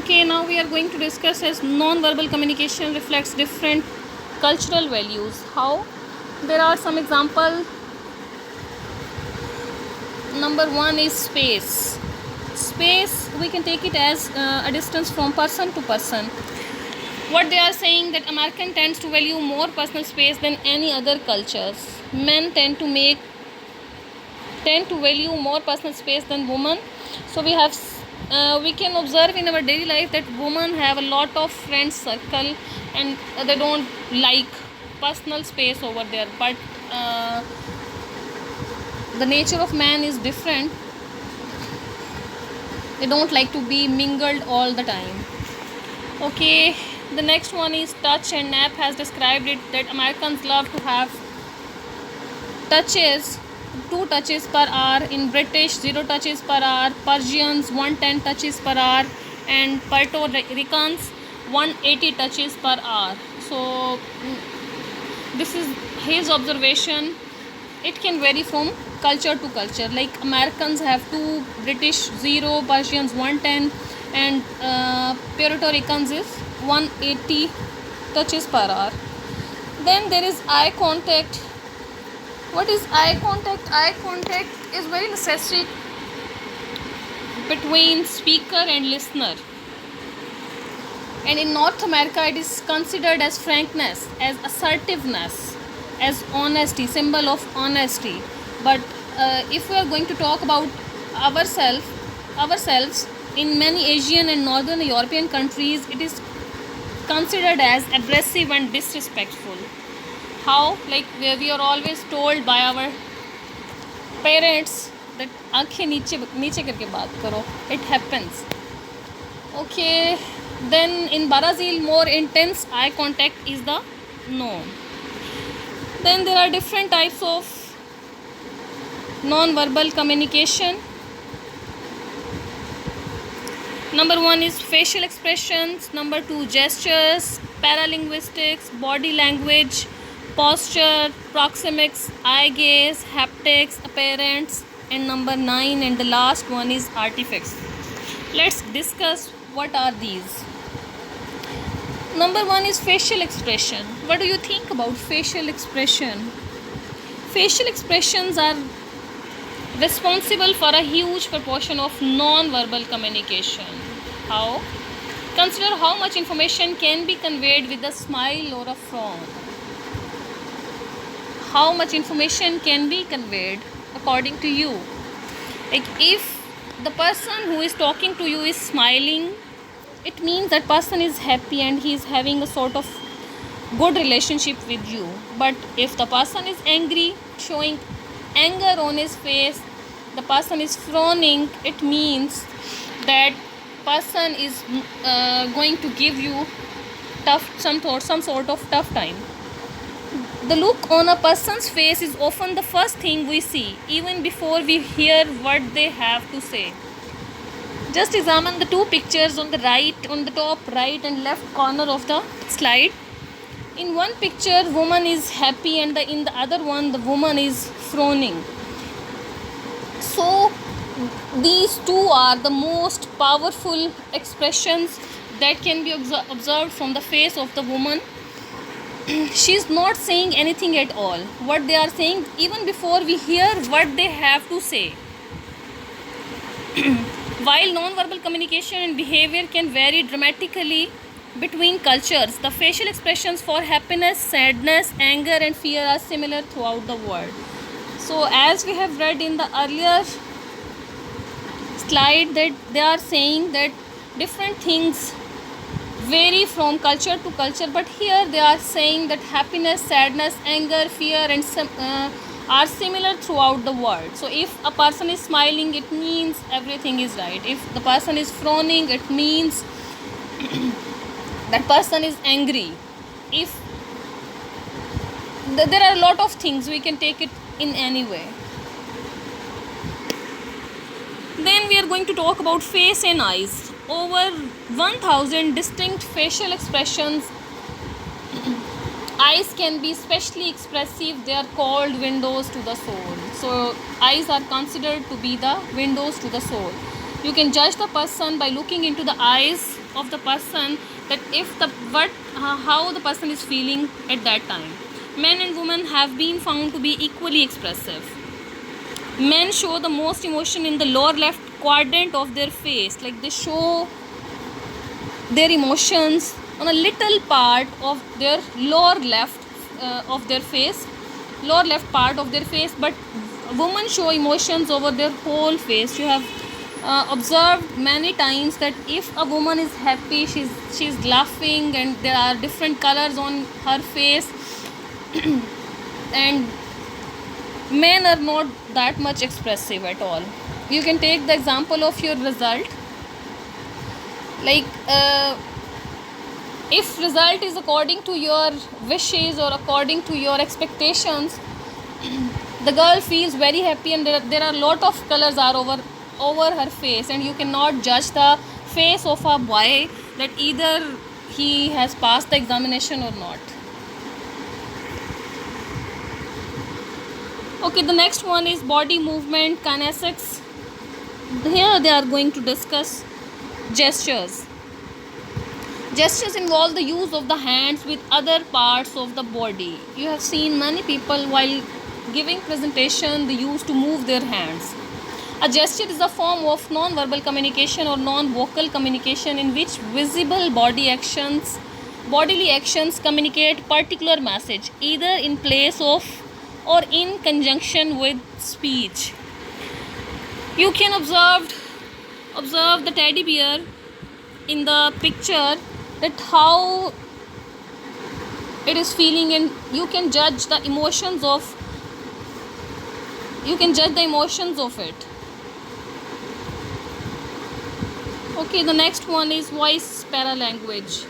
Okay, now we are going to discuss as non-verbal communication reflects different cultural values. How? There are some example. Number one is space. Space, we can take it as a distance from person to person. What they are saying that American tends to value more personal space than any other cultures. Men tend to value more personal space than women. So we can observe in our daily life that women have a lot of friends circle and they don't like personal space over there, but the nature of man is different. They don't like to be mingled all the time. Okay, the next one is touch, and Knapp has described it that Americans love to have touches, 2 touches per hour. In British, 0 touches per hour. Persians, 110 touches per hour. And Puerto Ricans, 180 touches per hour. So this is his observation. It can vary from culture to culture. Like Americans have 2, British 0, Persians 110, and Puerto Ricans is 180 touches per hour. Then there is eye contact. What is eye contact? Eye contact is very necessary between speaker and listener. And in North America, it is considered as frankness, as assertiveness, as honesty, symbol of honesty. But if we are going to talk about ourselves, in many Asian and Northern European countries, it is considered as aggressive and disrespectful. How? Like we are always told by our parents that आँखें नीचे करके बात करो. It happens. Okay. Then in Brazil, more intense eye contact is the norm. Then there are different types of non-verbal communication. Number 1 is facial expressions. Number 2, gestures, paralinguistics, body language, posture, proxemics, eye gaze, haptics, appearance, and number 9 and the last one is artifacts. Let's discuss what are these. Number 1 is facial expression. What do you think about facial expression? Facial expressions are responsible for a huge proportion of non-verbal communication. How? Consider how much information can be conveyed with a smile or a frown. How much information can be conveyed according to you? Like if the person who is talking to you is smiling, it means that person is happy and he is having a sort of good relationship with you. But if the person is angry, showing anger on his face, the person is frowning, it means that person is going to give you some sort of tough time. The look on a person's face is often the first thing we see, even before we hear what they have to say. Just examine the 2 pictures on the top right and left corner of the slide. In one picture, woman is happy, and in the other one, the woman is frowning. So these 2 are the most powerful expressions that can be observed from the face of the woman. She is not saying anything at all. What they are saying, even before we hear what they have to say. While non-verbal communication and behavior can vary dramatically between cultures, the facial expressions for happiness, sadness, anger, and fear are similar throughout the world. So, as we have read in the earlier slide, that they are saying that different things vary from culture to culture, but here they are saying that happiness, sadness, anger, fear, and are similar throughout the world. So if a person is smiling, it means everything is right. If the person is frowning, it means that person is angry. If there are a lot of things, we can take it in any way. Then we are going to talk about face and eyes. Over 1000 distinct facial expressions. Eyes can be especially expressive. They are called windows to the soul. So eyes are considered to be the windows to the soul. You can judge the person by looking into the eyes of the person, that if the what how the person is feeling at that time. Men and women have been found to be equally expressive. Men show the most emotion in the lower left quadrant of their face, like they show their emotions on a little part of their lower left of their face, lower left part of their face, but women show emotions over their whole face. You have observed many times that if a woman is happy, she's laughing, and there are different colors on her face. And men are not that much expressive at all. You can take the example of your result, like if result is according to your wishes or according to your expectations, the girl feels very happy, and there are a lot of colors are over her face, and you cannot judge the face of a boy that either he has passed the examination or not. Okay, the next one is body movement kinesics. Here they are going to discuss gestures. Gestures involve the use of the hands with other parts of the body. You have seen many people while giving presentation, they used to move their hands. A gesture is a form of non-verbal communication or non-vocal communication in which visible bodily actions communicate particular message, either in place of or in conjunction with speech. You can observe the teddy bear in the picture, that how it is feeling, and you can judge the emotions of it. Okay, the next one is voice paralanguage.